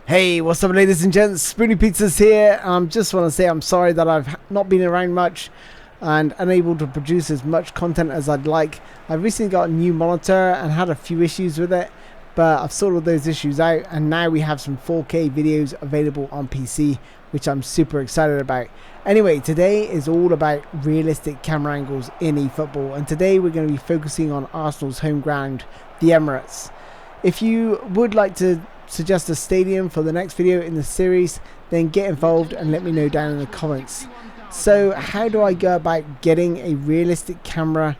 Hey, what's up, ladies and gents? SpoonyPizzas here. Just want to say I'm sorry that I've not been around much and unable to produce as much content as I'd like. I recently got a new monitor and had a few issues with it, but I've sorted those issues out and now we have some 4K videos available on PC, which I'm super excited about. Anyway, today is all about realistic camera angles in eFootball, and today we're going to be focusing on Arsenal's home ground, the Emirates. If you would like to suggest a stadium for the next video in the series, then get involved and let me know down in the comments. So how do I go about getting a realistic camera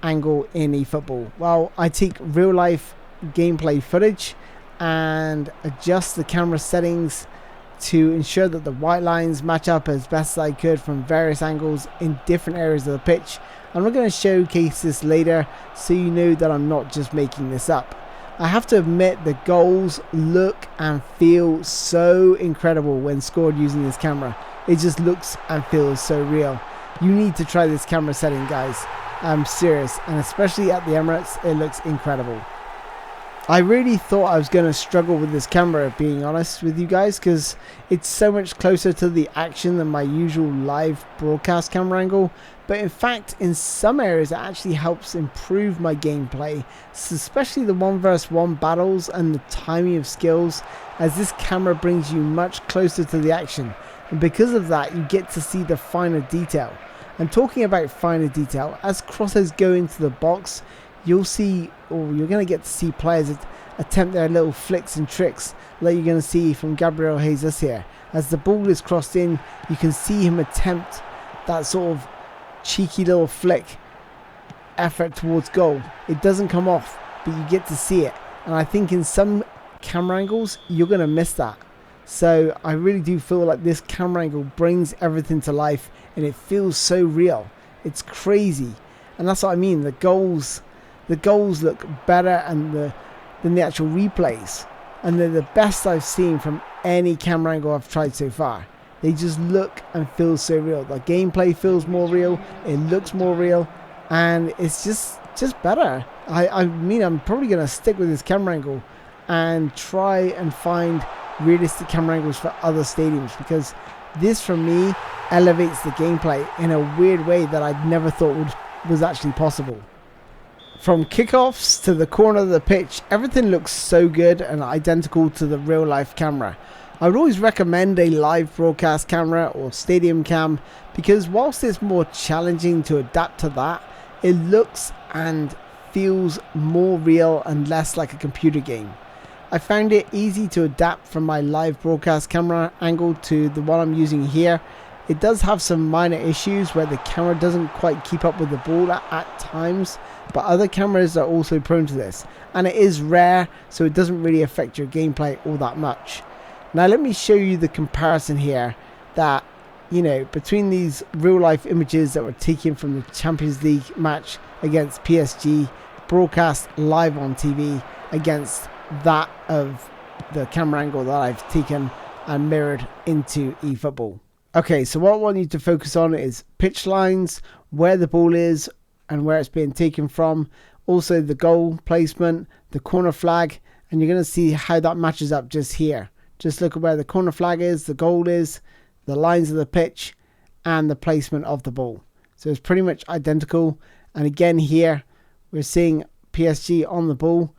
angle in eFootball? Well, I take real life gameplay footage and adjust the camera settings to ensure that the white lines match up as best as I could from various angles in different areas of the pitch. And we're going to showcase this later so you know that I'm not just making this up. I have to admit, the goals look and feel so incredible when scored using this camera. It just looks and feels so real. You need to try this camera setting, guys. I'm serious, and especially at the Emirates, it looks incredible. I really thought I was going to struggle with this camera, being honest with you guys, because it's so much closer to the action than my usual live broadcast camera angle. But in fact, in some areas it actually helps improve my gameplay, especially the 1v1 battles and the timing of skills, as this camera brings you much closer to the action, and because of that you get to see the finer detail. And talking about finer detail, as crosses go into the box, you'll see, or you're going to get to see players attempt their little flicks and tricks like you're going to see from Gabriel Jesus here. As the ball is crossed in, you can see him attempt that sort of cheeky little flick effort towards goal. It doesn't come off, but you get to see it, and I think in some camera angles you're going to miss that. So I really do feel like this camera angle brings everything to life and it feels so real. It's crazy, and that's what I mean. The goals look better than the actual replays, and they're the best I've seen from any camera angle I've tried so far. They just look and feel so real. The gameplay feels more real, it looks more real, and it's just better. I mean, I'm probably going to stick with this camera angle and try and find realistic camera angles for other stadiums, because this for me elevates the gameplay in a weird way that I never thought was actually possible. From kickoffs to the corner of the pitch, everything looks so good and identical to the real life camera. I would always recommend a live broadcast camera or stadium cam, because whilst it's more challenging to adapt to that, it looks and feels more real and less like a computer game. I found it easy to adapt from my live broadcast camera angle to the one I'm using here. It does have some minor issues where the camera doesn't quite keep up with the ball at times, but other cameras are also prone to this, and it is rare, so it doesn't really affect your gameplay all that much. Now let me show you the comparison here, that, you know, between these real life images that were taken from the Champions League match against PSG, broadcast live on TV, against that of the camera angle that I've taken and mirrored into eFootball. Okay, so what I want you to focus on is pitch lines, where the ball is and where it's being taken from, also the goal placement, the corner flag, and you're going to see how that matches up just here. Just look at where the corner flag is, the goal is, the lines of the pitch, and the placement of the ball. So it's pretty much identical. And again here, we're seeing PSG on the ball.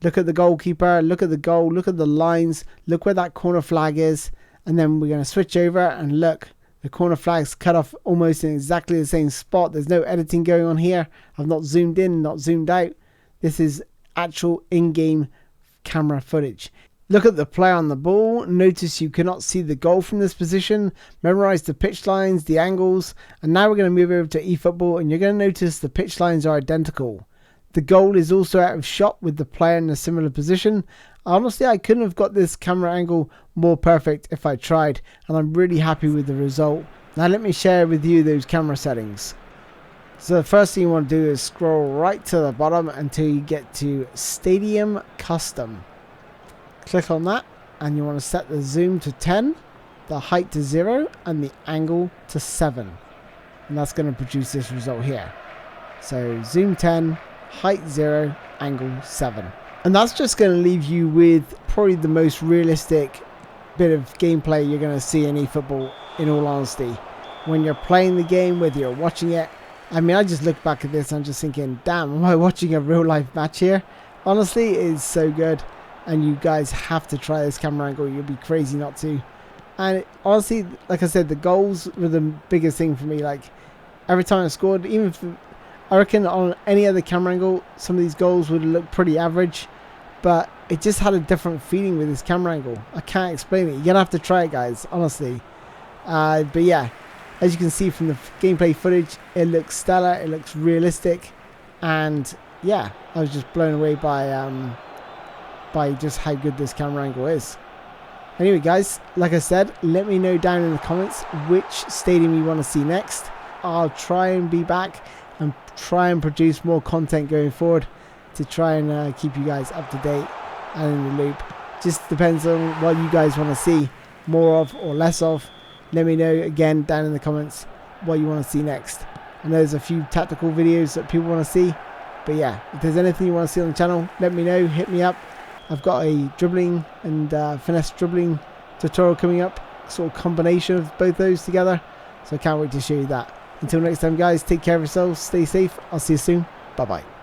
Look at the goalkeeper, look at the goal, look at the lines, look where that corner flag is. And then we're going to switch over and look, the corner flag's cut off almost in exactly the same spot. There's no editing going on here. I've not zoomed in, not zoomed out. This is actual in-game camera footage. Look at the play on the ball. Notice you cannot see the goal from this position. Memorize the pitch lines, the angles. And now we're going to move over to eFootball, and you're going to notice the pitch lines are identical. The goal is also out of shot with the player in a similar position. Honestly, I couldn't have got this camera angle more perfect if I tried, and I'm really happy with the result. Now let me share with you those camera settings. So the first thing you want to do is scroll right to the bottom until you get to Stadium Custom. Click on that, and you want to set the zoom to 10, the height to 0, and the angle to 7. And that's going to produce this result here. So zoom 10, height 0, angle 7. And that's just going to leave you with probably the most realistic bit of gameplay you're going to see in eFootball, in all honesty. When you're playing the game, whether you're watching it, I mean, I just look back at this and I'm just thinking, damn, am I watching a real life match here? Honestly, it is so good. And you guys have to try this camera angle. You'll be crazy not to. And honestly, like I said, the goals were the biggest thing for me. Like, every time I scored, even if I reckon on any other camera angle, some of these goals would look pretty average. But it just had a different feeling with this camera angle. I can't explain it. You're going to have to try it, guys, honestly. But yeah, as you can see from the gameplay footage, it looks stellar. It looks realistic. And yeah, I was just blown away by just how good this camera angle is. Anyway, guys, like I said, let me know down in the comments which stadium you want to see next. I'll try and be back and try and produce more content going forward to try and keep you guys up to date and in the loop. Just depends on what you guys want to see more of or less of. Let me know again down in the comments what you want to see next. I know there's a few tactical videos that people want to see, but yeah, if there's anything you want to see on the channel, let me know, hit me up. I've got a dribbling and finesse dribbling tutorial coming up, sort of combination of both those together, so I can't wait to show you that. Until next time, guys, take care of yourselves, stay safe, I'll see you soon, bye bye.